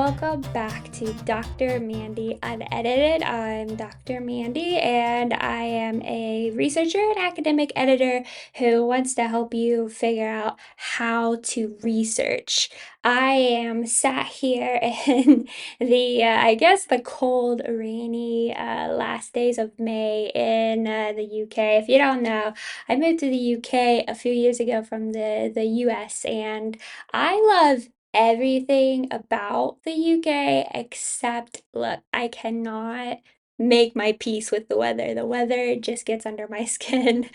welcome back to Dr. Mandy Unedited. I'm Dr. Mandy, and I am a researcher and academic editor who wants to help you figure out how to research. I am sat here in I guess, the cold, rainy last days of May in the UK. If you don't know, I moved to the UK a few years ago from the US, and I love everything about the UK except, look, I cannot make my peace with the weather. The weather just gets under my skin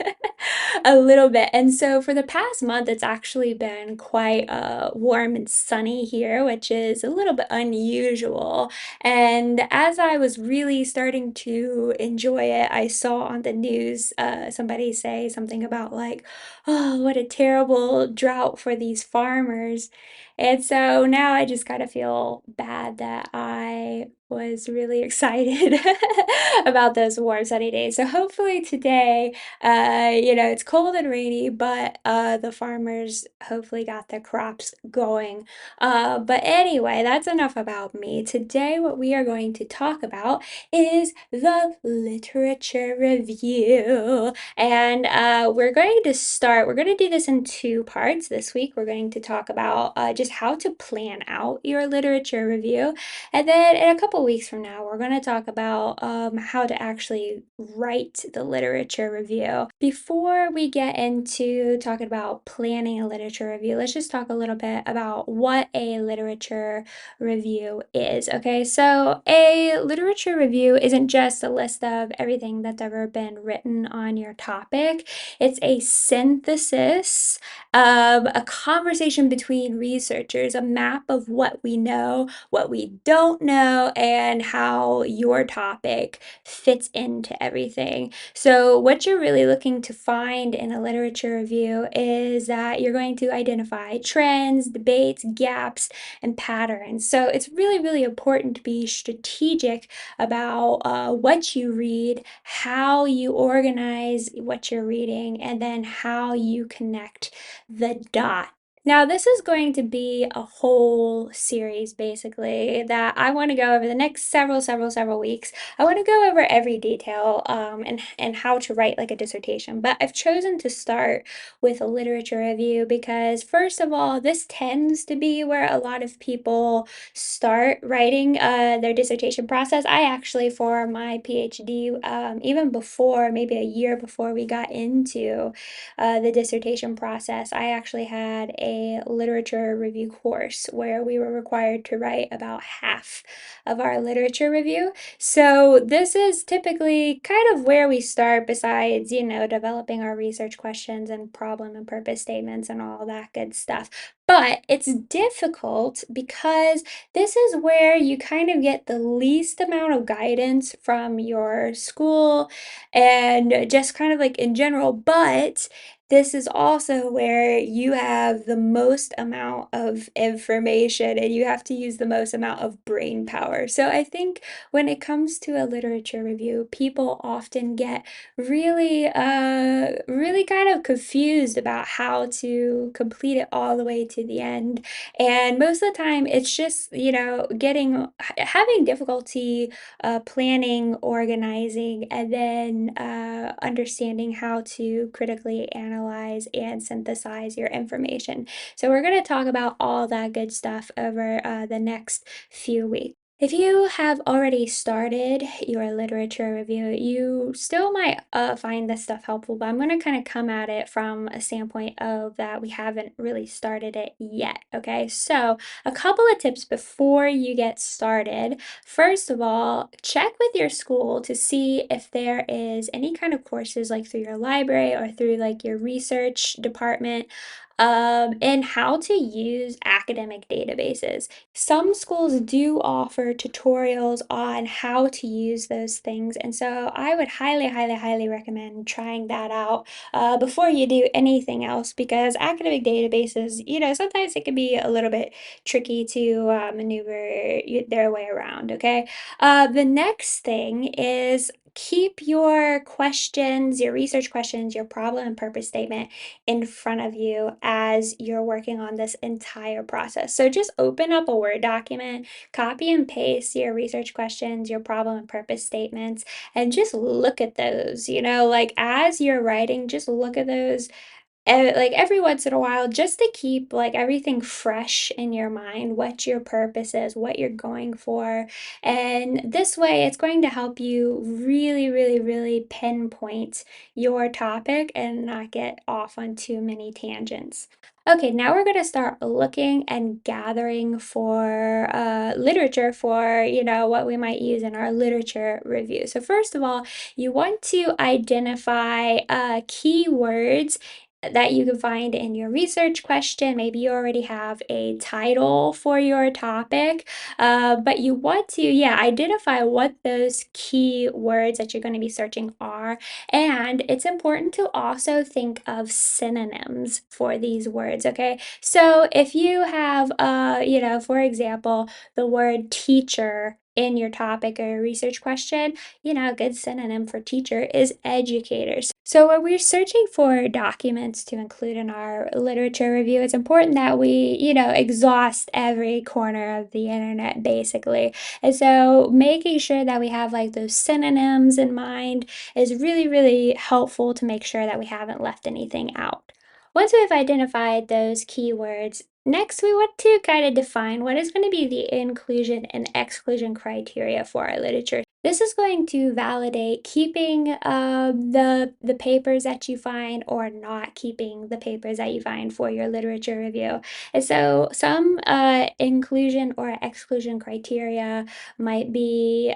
a little bit. And so for the past month, it's actually been quite warm and sunny here, which is a little bit unusual. And as I was really starting to enjoy it, I saw on the news somebody say something about like, oh, what a terrible drought for these farmers. And so now I just kind of feel bad that I was really excited about those warm sunny days. So hopefully today, it's cold and rainy, but the farmers hopefully got their crops going. But anyway, that's enough about me. Today, what we are going to talk about is the literature review. And we're going to do this in two parts. This week, we're going to talk about just how to plan out your literature review. And then in a couple weeks from now, we're going to talk about how to actually write the literature review. Before we get into talking about planning a literature review, let's just talk a little bit about what a literature review is. Okay, so a literature review isn't just a list of everything that's ever been written on your topic. It's a synthesis of a conversation between researchers, a map of what we know, what we don't know, and how your topic fits into everything. So what you're really looking to find in a literature review is that you're going to identify trends, debates, gaps, and patterns. So it's really, really important to be strategic about what you read, how you organize what you're reading, and then how you connect the dots. Now, this is going to be a whole series basically that I want to go over the next several weeks. I want to go over every detail and how to write like a dissertation, but I've chosen to start with a literature review because, first of all, this tends to be where a lot of people start writing their dissertation process. I actually, for my PhD, even before, maybe a year before we got into the dissertation process, I actually had a literature review course where we were required to write about half of our literature review. So this is typically kind of where we start besides, developing our research questions and problem and purpose statements and all that good stuff. But it's difficult because this is where you kind of get the least amount of guidance from your school and just kind of like in general, but this is also where you have the most amount of information and you have to use the most amount of brain power. So I think when it comes to a literature review, people often get really kind of confused about how to complete it all the way to the end. And most of the time, it's just, having difficulty planning, organizing, and then understanding how to critically analyze and synthesize your information. So we're going to talk about all that good stuff over the next few weeks. If you have already started your literature review, you still might find this stuff helpful, but I'm going to kind of come at it from a standpoint of that we haven't really started it yet. Okay, so a couple of tips before you get started. First of all, check with your school to see if there is any kind of courses like through your library or through like your research department and how to use academic databases. Some schools do offer tutorials on how to use those things, and so I would highly recommend trying that out before you do anything else because academic databases, sometimes it can be a little bit tricky to maneuver their way around, okay? The next thing is keep your questions, your research questions, your problem and purpose statement in front of you as you're working on this entire process. So just open up a Word document, copy and paste your research questions, your problem and purpose statements, and just look at those. Like as you're writing, just look at those like every once in a while, just to keep like everything fresh in your mind, what your purpose is, what you're going for. And this way it's going to help you really, really, really pinpoint your topic and not get off on too many tangents. Okay, now we're going to start looking and gathering for literature for, what we might use in our literature review. So first of all, you want to identify keywords that you can find in your research question. Maybe you already have a title for your topic, but you want to, yeah, identify what those key words that you're going to be searching are. And it's important to also think of synonyms for these words, okay? So if you have, for example, the word teacher in your topic or your research question, a good synonym for teacher is educators. So when we're searching for documents to include in our literature review, it's important that we, exhaust every corner of the internet basically. And so making sure that we have like those synonyms in mind is really, really helpful to make sure that we haven't left anything out. Once we've identified those keywords, next we want to kind of define what is going to be the inclusion and exclusion criteria for our literature. This is going to validate keeping the papers that you find or not keeping the papers that you find for your literature review. And so some inclusion or exclusion criteria might be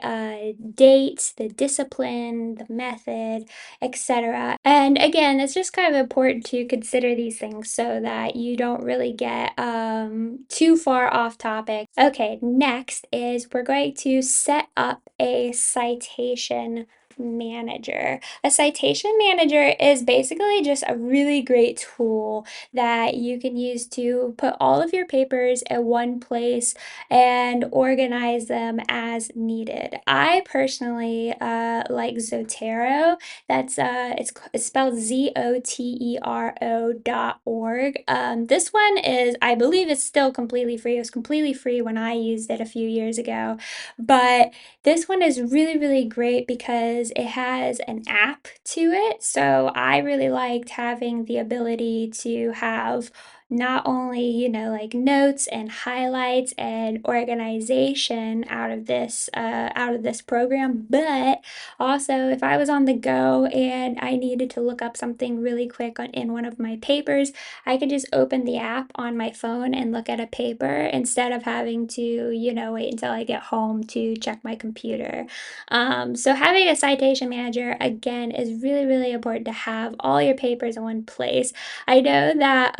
date, the discipline, the method, etc. And again, it's just kind of important to consider these things so that you don't really get too far off topic. Okay, next is we're going to set up a citation manager. A citation manager is basically just a really great tool that you can use to put all of your papers in one place and organize them as needed. I personally like Zotero. That's it's spelled Zotero.org. This one is, I believe it's still completely free. It was completely free when I used it a few years ago, but this one is really, really great because it has an app to it. So I really liked having the ability to have not only, like notes and highlights and organization out of this program, but also if I was on the go and I needed to look up something really quick in one of my papers, I could just open the app on my phone and look at a paper instead of having to, wait until I get home to check my computer. So having a citation manager, again, is really, really important to have all your papers in one place. I know that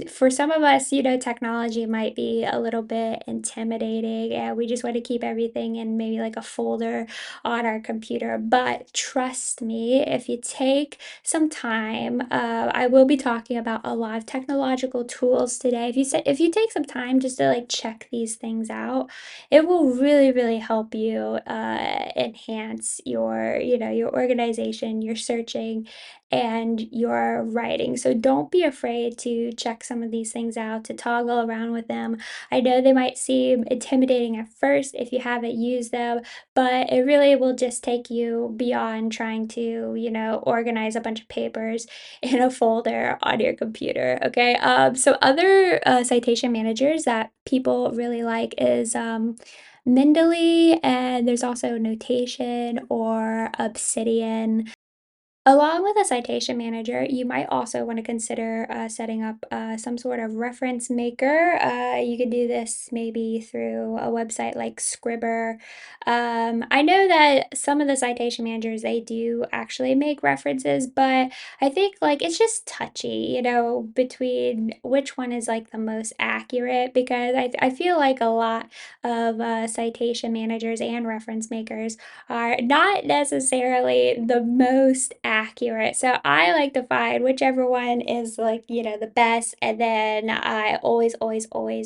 for some of us, technology might be a little bit intimidating and we just want to keep everything in maybe like a folder on our computer. But trust me, if you take some time, I will be talking about a lot of technological tools today. If you take some time just to like check these things out, it will really, really help you enhance your, your organization, your searching, and your writing. So don't be afraid to check some of these things out, to toggle around with them. I know they might seem intimidating at first if you haven't used them, but it really will just take you beyond trying to, organize a bunch of papers in a folder on your computer. Okay. So other citation managers that people really like is Mendeley, and there's also Notation or Obsidian. Along with a citation manager, you might also want to consider setting up some sort of reference maker. You could do this maybe through a website like Scribr. I know that some of the citation managers, they do actually make references, but I think like it's just touchy, between which one is like the most accurate, because I feel like a lot of citation managers and reference makers are not necessarily the most accurate. So I like to find whichever one is like, the best. And then I always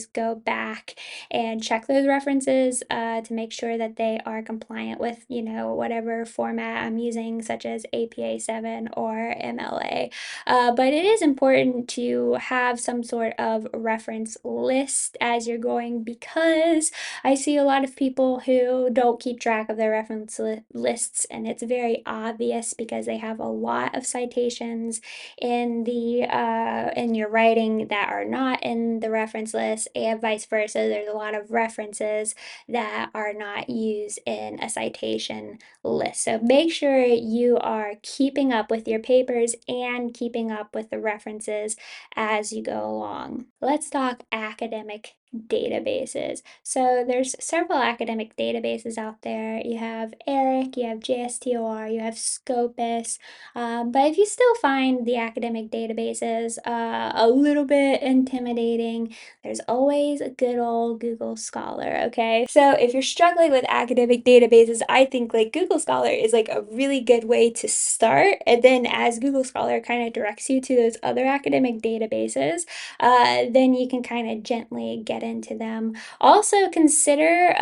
go back and check those references to make sure that they are compliant with, whatever format I'm using, such as APA 7 or MLA. But it is important to have some sort of reference list as you're going, because I see a lot of people who don't keep track of their reference lists, and it's very obvious because they have a lot of citations in your writing that are not in the reference list, and vice versa. There's a lot of references that are not used in a citation list. So make sure you are keeping up with your papers and keeping up with the references as you go along. Let's talk academic databases. So there's several academic databases out there. You have ERIC, you have JSTOR, you have Scopus. But if you still find the academic databases a little bit intimidating, there's always a good old Google Scholar, okay? So if you're struggling with academic databases, I think like Google Scholar is like a really good way to start. And then as Google Scholar kind of directs you to those other academic databases, then you can kind of gently get into them. Also consider,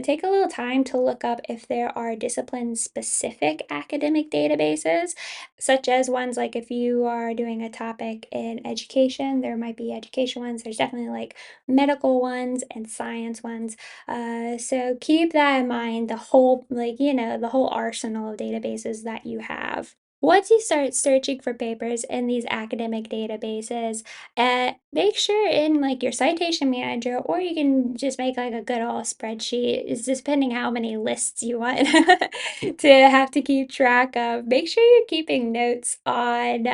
take a little time to look up if there are discipline-specific academic databases, such as ones like if you are doing a topic in education, there might be education ones. There's definitely like medical ones and science ones. So keep that in mind, the whole, like, the whole arsenal of databases that you have. Once you start searching for papers in these academic databases, make sure in like your citation manager, or you can just make like a good old spreadsheet. It's just depending how many lists you want to have to keep track of. Make sure you're keeping notes on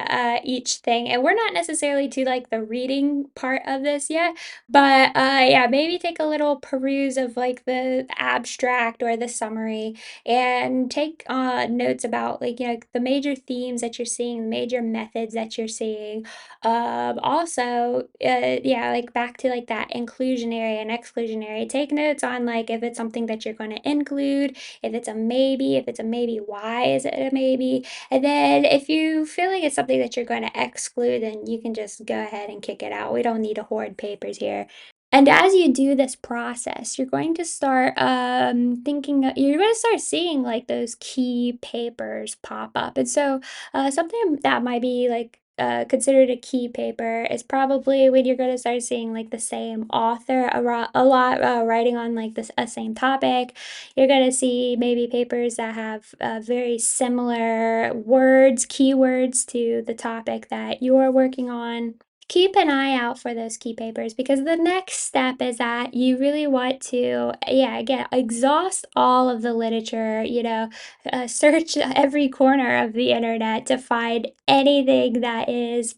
each thing. And we're not necessarily to like the reading part of this yet, but yeah, maybe take a little peruse of like the abstract or the summary, and take notes about like, the major themes that you're seeing, the major methods that you're seeing. Also, yeah, like back to like that inclusionary and exclusionary, take notes on like if it's something that you're going to include, if it's a maybe, if it's a maybe, why is it a maybe? And then if you feel like it's something that you're going to exclude, then you can just go ahead and kick it out. We don't need to hoard papers here. And as you do this process, you're going to start you're going to start seeing like those key papers pop up. And so something that might be like considered a key paper is probably when you're going to start seeing like the same author a lot writing on like this a same topic. You're going to see maybe papers that have very similar words, keywords to the topic that you're working on. Keep an eye out for those key papers, because the next step is that you really want to, yeah, again, exhaust all of the literature, search every corner of the internet to find anything that is,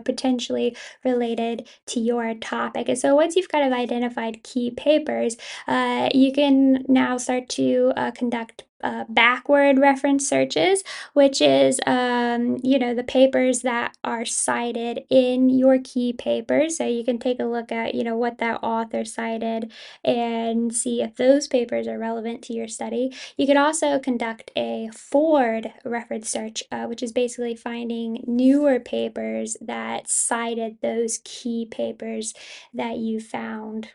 potentially related to your topic. And so once you've kind of identified key papers, you can now start to conduct backward reference searches, which is, the papers that are cited in your key papers. So you can take a look at, what that author cited and see if those papers are relevant to your study. You could also conduct a forward reference search, which is basically finding newer papers that cited those key papers that you found.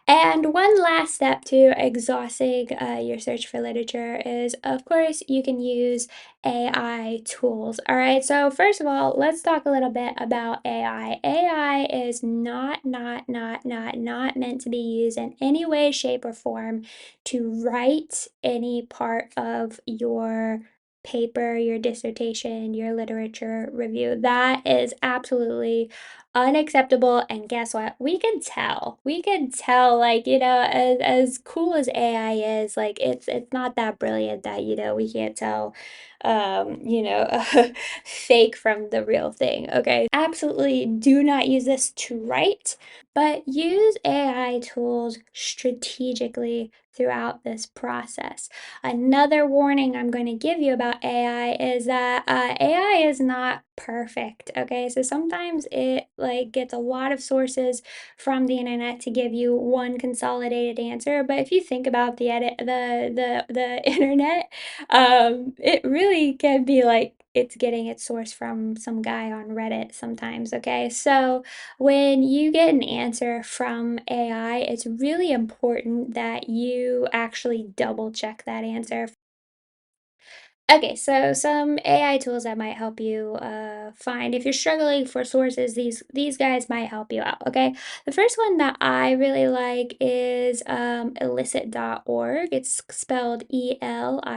And one last step to exhausting your search for literature is, of course, you can use AI tools. All right, so first of all, let's talk a little bit about AI. AI is not meant to be used in any way, shape, or form to write any part of your paper, your dissertation, your literature review. That is absolutely unacceptable. And guess what? We can tell, like, as cool as AI is, like, it's not that brilliant that, we can't tell, fake from the real thing, okay? Absolutely do not use this to write, but use AI tools strategically throughout this process. Another warning I'm going to give you about AI is that AI is not perfect, okay? So sometimes it like gets a lot of sources from the internet to give you one consolidated answer. But if you think about the internet, it really can be like it's getting its source from some guy on Reddit sometimes, okay? So when you get an answer from AI, it's really important that you actually double check that answer. Okay, so some AI tools that might help you find if you're struggling for sources, these guys might help you out. Okay, the first one that I really like is illicit.org. It's spelled elicit.org.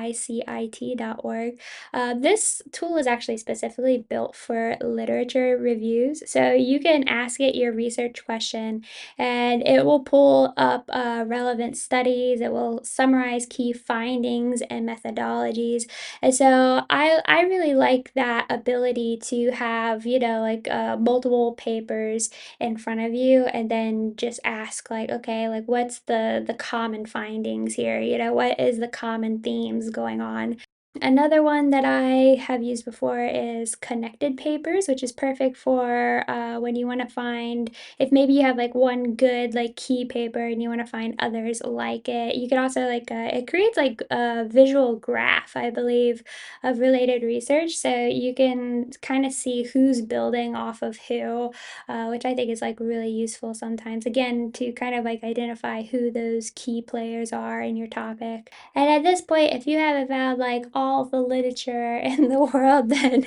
This tool is actually specifically built for literature reviews, so you can ask it your research question, and it will pull up relevant studies. It will summarize key findings and methodologies, and so I really like that ability to have, like multiple papers in front of you and then just ask like, okay, like what's the common findings here? What is the common themes going on? Another one that I have used before is connected papers, which is perfect for when you want to find, if maybe you have like one good like key paper and you want to find others like it. You could also like, it creates like a visual graph, I believe, of related research. So you can kind of see who's building off of who, which I think is like really useful sometimes, again, to kind of like identify who those key players are in your topic. And at this point, if you haven't found like all the literature in the world, then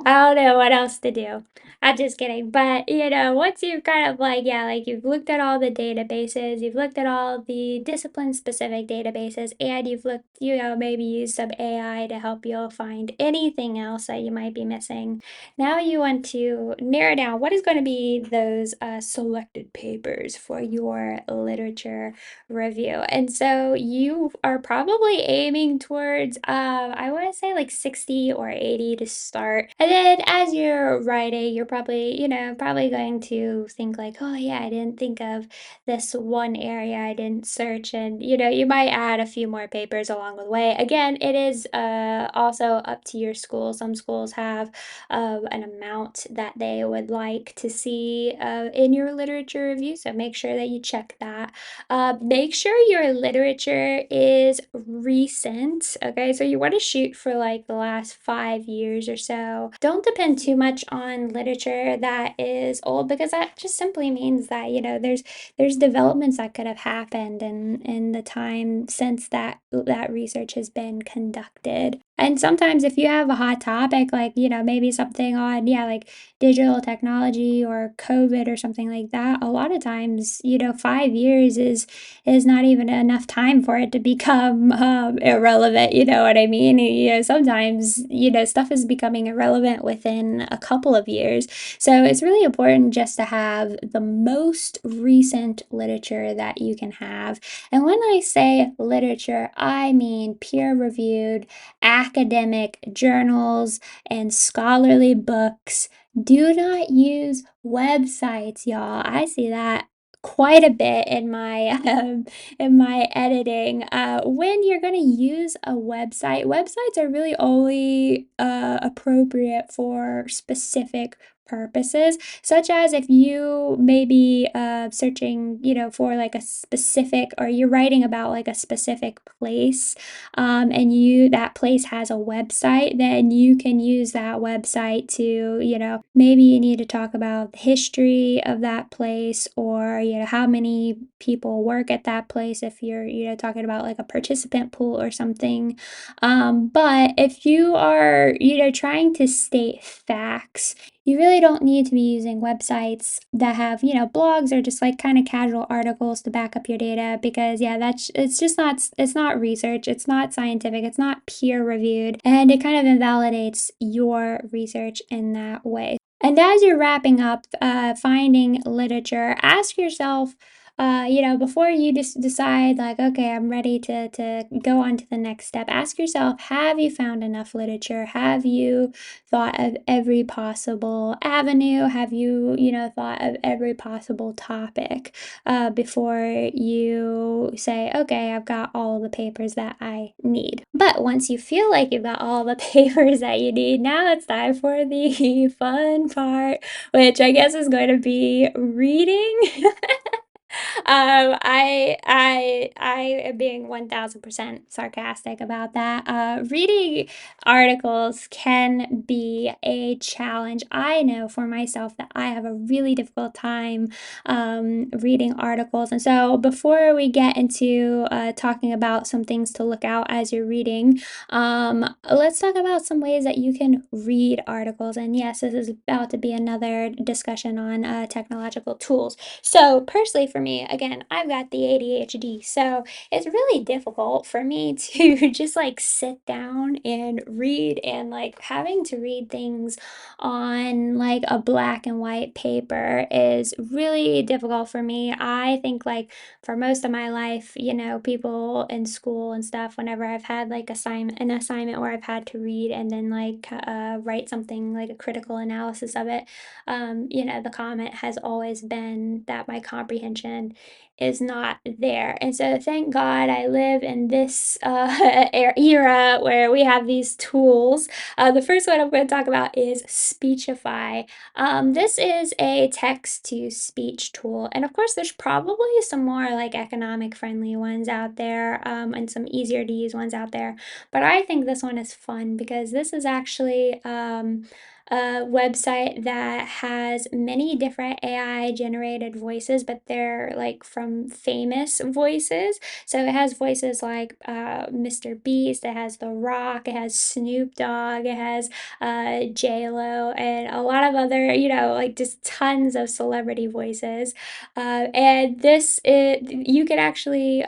I don't know what else to do. I'm just kidding. But once you've kind of like, yeah, like you've looked at all the databases, you've looked at all the discipline specific databases, and you've looked, maybe used some AI to help you find anything else that you might be missing. Now you want to narrow down what is going to be those selected papers for your literature review. And so you are probably aiming towards, I want to say like 60 or 80 to start. And then as you're writing, you're probably, probably going to think like, oh yeah, I didn't think of this one area I didn't search. And, you might add a few more papers along the way. Again, it is also up to your school. Some schools have an amount that they would like to see in your literature review. So make sure that you check that. Make sure your literature is recent. Okay, so you want to shoot for like the last 5 years or so. Don't depend too much on literature that is old, because that just simply means that there's developments that could have happened in the time since that research has been conducted. And sometimes if you have a hot topic, like, maybe something on, yeah, like digital technology or COVID or something like that, a lot of times, 5 years is not even enough time for it to become irrelevant. You know what I mean? Sometimes, stuff is becoming irrelevant within a couple of years. So it's really important just to have the most recent literature that you can have. And when I say literature, I mean peer-reviewed academic journals and scholarly books. Do not use websites, y'all. I see that quite a bit in my editing. When you're going to use a website, websites are really only appropriate for specific purposes, such as if you may be searching, for like a specific, or you're writing about like a specific place, and that place has a website, then you can use that website to, maybe you need to talk about the history of that place, or, how many people work at that place if you're, talking about like a participant pool or something. But if you are, trying to state facts, you really don't need to be using websites that have, blogs or just like kind of casual articles to back up your data, because yeah, it's not research, it's not scientific, it's not peer reviewed, and it kind of invalidates your research in that way. And as you're wrapping up finding literature, ask yourself, before you just decide like, okay, I'm ready to go on to the next step, ask yourself, have you found enough literature? Have you thought of every possible avenue? Have you, thought of every possible topic before you say, okay, I've got all the papers that I need? But once you feel like you've got all the papers that you need, now it's time for the fun part, which I guess is going to be reading. I am being 1000% sarcastic about that. Reading articles can be a challenge. I know for myself that I have a really difficult time reading articles. And so, before we get into talking about some things to look out as you're reading, let's talk about some ways that you can read articles. And yes, this is about to be another discussion on technological tools. So, personally, for me, again, I've got the ADHD, so it's really difficult for me to just like sit down and read, and like having to read things on like a black and white paper is really difficult for me. I think like for most of my life, people in school and stuff, whenever I've had like an assignment where I've had to read and then like write something like a critical analysis of it, the comment has always been that my comprehension is not there. And so thank God I live in this era where we have these tools. The first one I'm going to talk about is Speechify. This is a text to speech tool. And of course, there's probably some more like economic friendly ones out there, and some easier to use ones out there. But I think this one is fun because this is actually a website that has many different AI generated voices, but they're like from famous voices. So it has voices like Mr. Beast, it has The Rock, it has Snoop Dogg, it has J-Lo, and a lot of other, like just tons of celebrity voices. And you could actually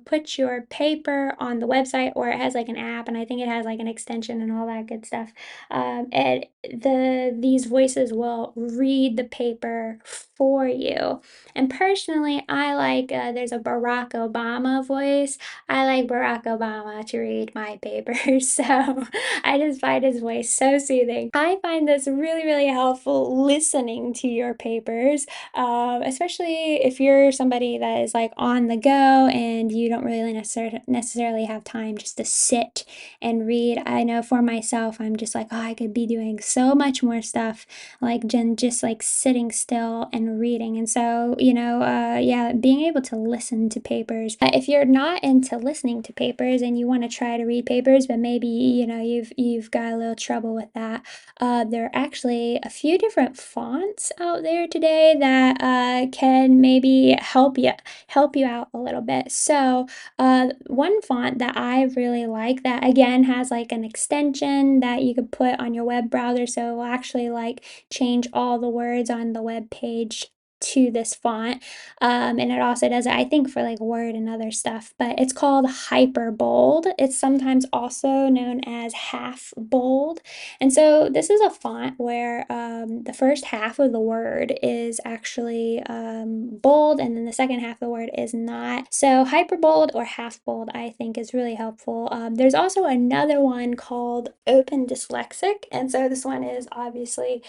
put your paper on the website, or it has like an app, and I think it has like an extension and all that good stuff. And these voices will read the paper for you. And personally, I like there's a Barack Obama voice. I like Barack Obama to read my papers, so I just find his voice so soothing. I find this really, really helpful listening to your papers, especially if you're somebody that is like on the go and you don't really necessarily have time just to sit and read. I know for myself, I'm just like, oh, I could be doing so much more stuff, like just like sitting still and reading. And so, yeah, being able to listen to papers. If you're not into listening to papers and you want to try to read papers, but maybe you've got a little trouble with that, there are actually a few different fonts out there today that can maybe help you out a little bit. So one font that I really like that again has like an extension that you could put on your web browser, so it will actually like change all the words on the web page to this font. And it also does it, I think, for like Word and other stuff, but it's called Hyperbold. It's sometimes also known as Half Bold. And so this is a font where the first half of the word is actually bold, and then the second half of the word is not. So hyperbold or half bold, I think, is really helpful. There's also another one called Open Dyslexic, and so this one is obviously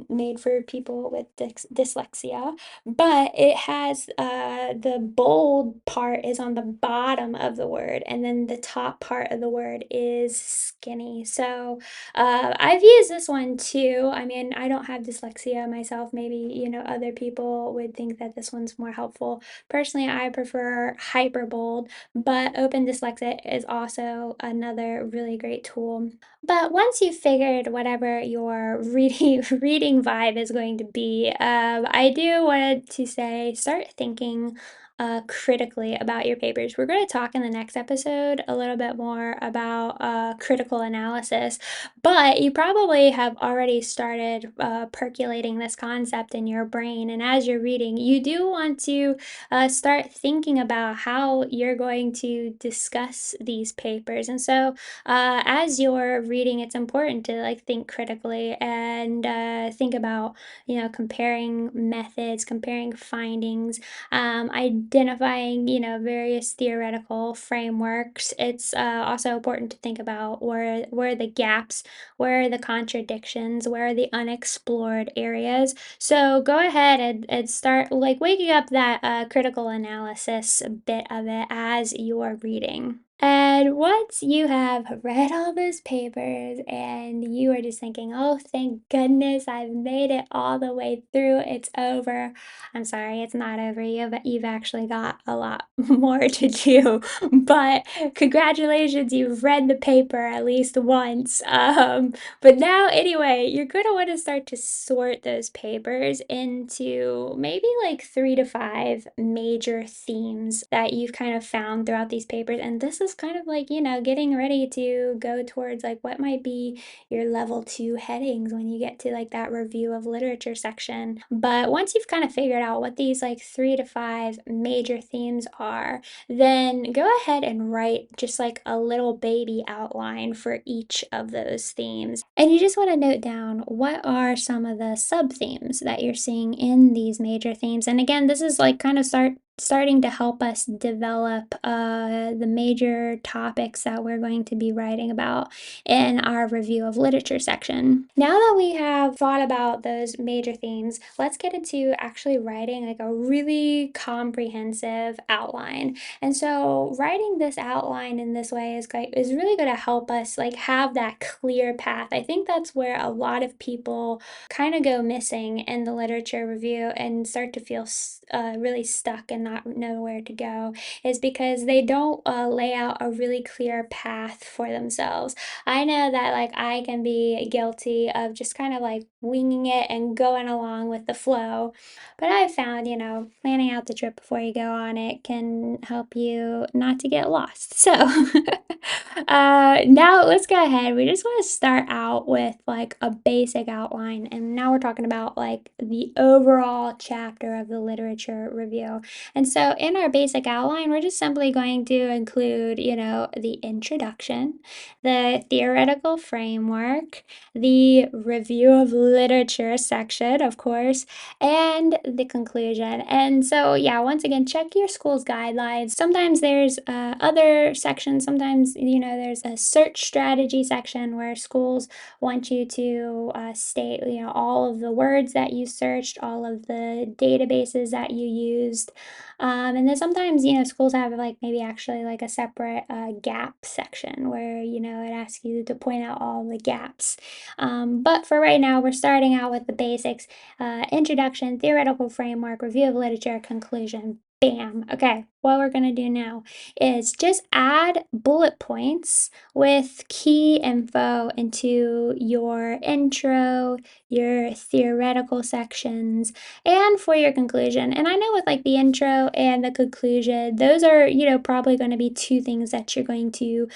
made for people with dyslexia, but it has the bold part is on the bottom of the word, and then the top part of the word is skinny. So I've used this one too. I mean, I don't have dyslexia myself. Maybe, other people would think that this one's more helpful. Personally, I prefer Hyperbold, but Open Dyslexic is also another really great tool. But once you've figured whatever your reading vibe is going to be, I do want to say start thinking critically about your papers. We're going to talk in the next episode a little bit more about critical analysis, but you probably have already started percolating this concept in your brain. And as you're reading, you do want to start thinking about how you're going to discuss these papers. And so, as you're reading, it's important to like think critically and think about, comparing methods, comparing findings, identifying, various theoretical frameworks. It's also important to think about where are the gaps, where are the contradictions, where are the unexplored areas. So go ahead and start like waking up that critical analysis bit of it as you're reading. And once you have read all those papers and you are just thinking, oh, thank goodness I've made it all the way through, it's over. I'm sorry, it's not over. You've actually got a lot more to do. But congratulations, you've read the paper at least once. But now, anyway, you're going to want to start to sort those papers into maybe like 3 to 5 major themes that you've kind of found throughout these papers. And this is kind of like, getting ready to go towards like what might be your level 2 headings when you get to like that review of literature section. But once you've kind of figured out what these like 3 to 5 major themes are, then go ahead and write just like a little baby outline for each of those themes. And you just want to note down what are some of the sub themes that you're seeing in these major themes. And again, this is like kind of starting to help us develop the major topics that we're going to be writing about in our review of literature section. Now that we have thought about those major themes, let's get into actually writing like a really comprehensive outline. And so writing this outline in this way is really going to help us like have that clear path. I think that's where a lot of people kind of go missing in the literature review and start to feel really stuck and not know where to go, is because they don't lay out a really clear path for themselves. I know that like I can be guilty of just kind of like winging it and going along with the flow. But I've found, planning out the trip before you go on it can help you not to get lost. So, now let's go ahead. We just want to start out with like a basic outline. And now we're talking about like the overall chapter of the literature review. And so in our basic outline, we're just simply going to include, the introduction, the theoretical framework, the review of literature section, of course, and the conclusion. And so, yeah, once again, check your school's guidelines. Sometimes there's other sections. Sometimes, there's a search strategy section where schools want you to state, all of the words that you searched, all of the databases that you used. And then sometimes, schools have like maybe actually like a separate gap section where, it asks you to point out all the gaps. But for right now, we're starting out with the basics: introduction, theoretical framework, review of literature, conclusion. Bam. Okay, what we're going to do now is just add bullet points with key info into your intro, your theoretical sections, and for your conclusion. And I know with like the intro and the conclusion, those are, probably going to be two things that you're going to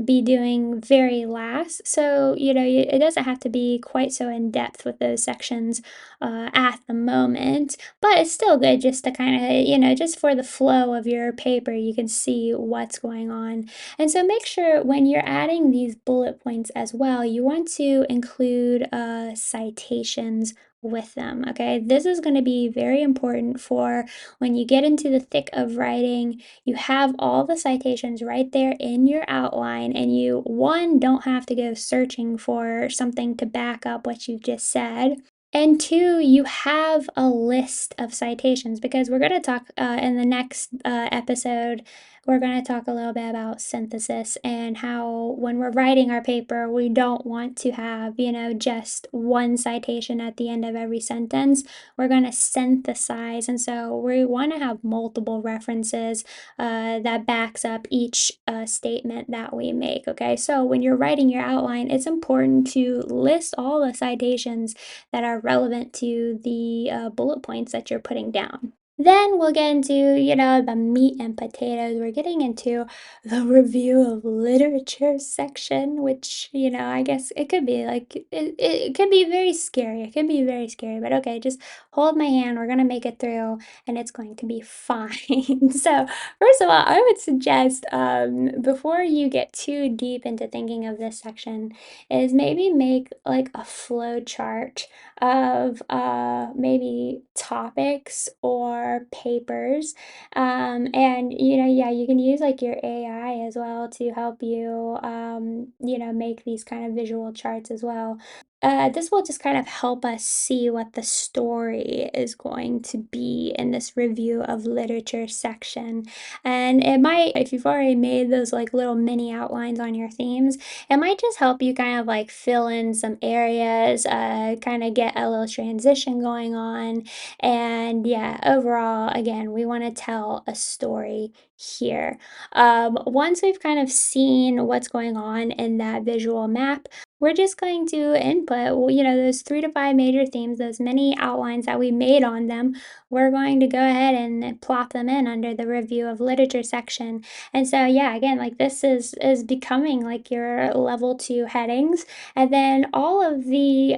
be doing very last. So, it doesn't have to be quite so in depth with those sections at the moment, but it's still good just to kind of, just for the flow of your paper, you can see what's going on. And so make sure when you're adding these bullet points as well, you want to include citations with them. Okay, this is going to be very important for when you get into the thick of writing. You have all the citations right there in your outline, and you, one, don't have to go searching for something to back up what you've just said. And two, you have a list of citations, because we're going to talk in the next episode, we're going to talk a little bit about synthesis and how when we're writing our paper, we don't want to have, just one citation at the end of every sentence. We're going to synthesize. And so we want to have multiple references that backs up each statement that we make. Okay, so when you're writing your outline, it's important to list all the citations that are relevant to the bullet points that you're putting down. Then we'll get into, the meat and potatoes. We're getting into the review of literature section, which, I guess it could be like, it can be very scary. It can be very scary, but okay, just hold my hand. We're going to make it through and it's going to be fine. So, first of all, I would suggest before you get too deep into thinking of this section, is maybe make like a flow chart of maybe topics or papers. And yeah, you can use like your AI as well to help you make these kind of visual charts as well. this will just kind of help us see what the story is going to be in this review of literature section. And it might, if you've already made those like little mini outlines on your themes, it might just help you kind of like fill in some areas, kind of get a little transition going on. And yeah, overall, again, we want to tell a story here. Once we've kind of seen what's going on in that visual map, we're just going to input, well, those 3 to 5 major themes, those many outlines that we made on them. We're going to go ahead and plop them in under the review of literature section. And so, yeah, again, like this is becoming like your level 2 headings. And then all of the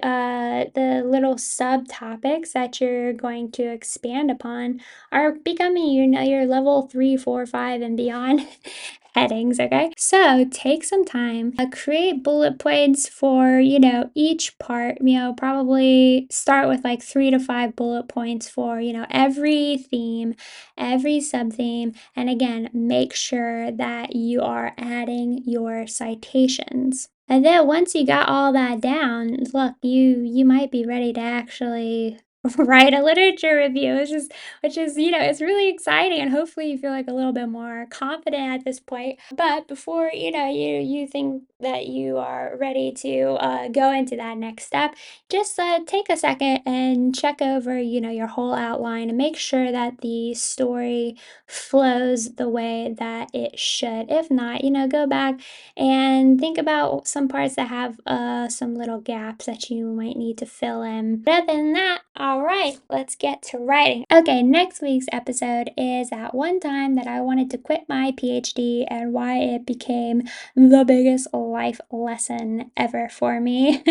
little subtopics that you're going to expand upon are becoming, your level 3, 4, 5, and beyond headings, okay? So take some time, create bullet points for, each part, probably start with like 3 to 5 bullet points for, every theme, every sub-theme, and again, make sure that you are adding your citations. And then once you got all that down, look, you might be ready to actually write a literature review, which is, it's really exciting, and hopefully you feel like a little bit more confident at this point. But before, you think that you are ready to go into that next step, just take a second and check over, your whole outline and make sure that the story flows the way that it should. If not, go back and think about some parts that have some little gaps that you might need to fill in. But other than that, all right, let's get to writing. Okay, next week's episode is that one time that I wanted to quit my PhD and why it became the biggest life lesson ever for me.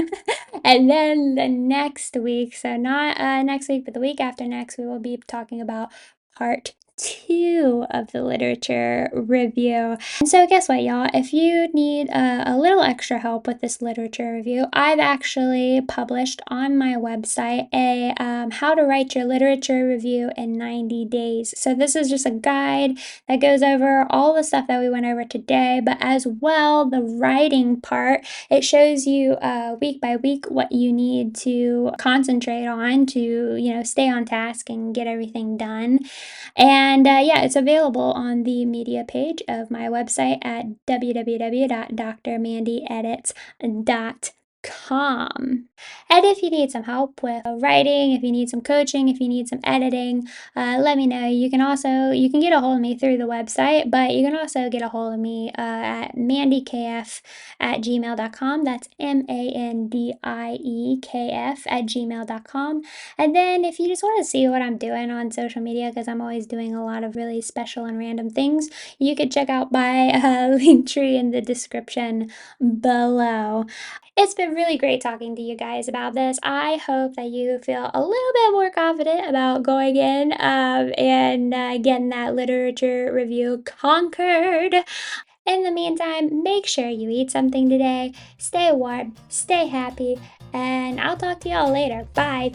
And then the next week, so not next week, but the week after next, we will be talking about part 2 of the literature review. And so guess what, y'all? If you need a little extra help with this literature review, I've actually published on my website a how to write your literature review in 90 days. So this is just a guide that goes over all the stuff that we went over today, but as well, the writing part, it shows you week by week what you need to concentrate on to, stay on task and get everything done. And yeah, it's available on the media page of my website at www.drmandyedits.com. And if you need some help with writing, if you need some coaching, if you need some editing, let me know. You can get a hold of me through the website, but you can also get a hold of me at mandykf@gmail.com. That's mandiekf@gmail.com. And then if you just want to see what I'm doing on social media, because I'm always doing a lot of really special and random things, you could check out my link tree in the description below. It's been really great talking to you guys about this. I hope that you feel a little bit more confident about going in and getting that literature review conquered. In the meantime, make sure you eat something today, stay warm, stay happy, and I'll talk to y'all later. Bye.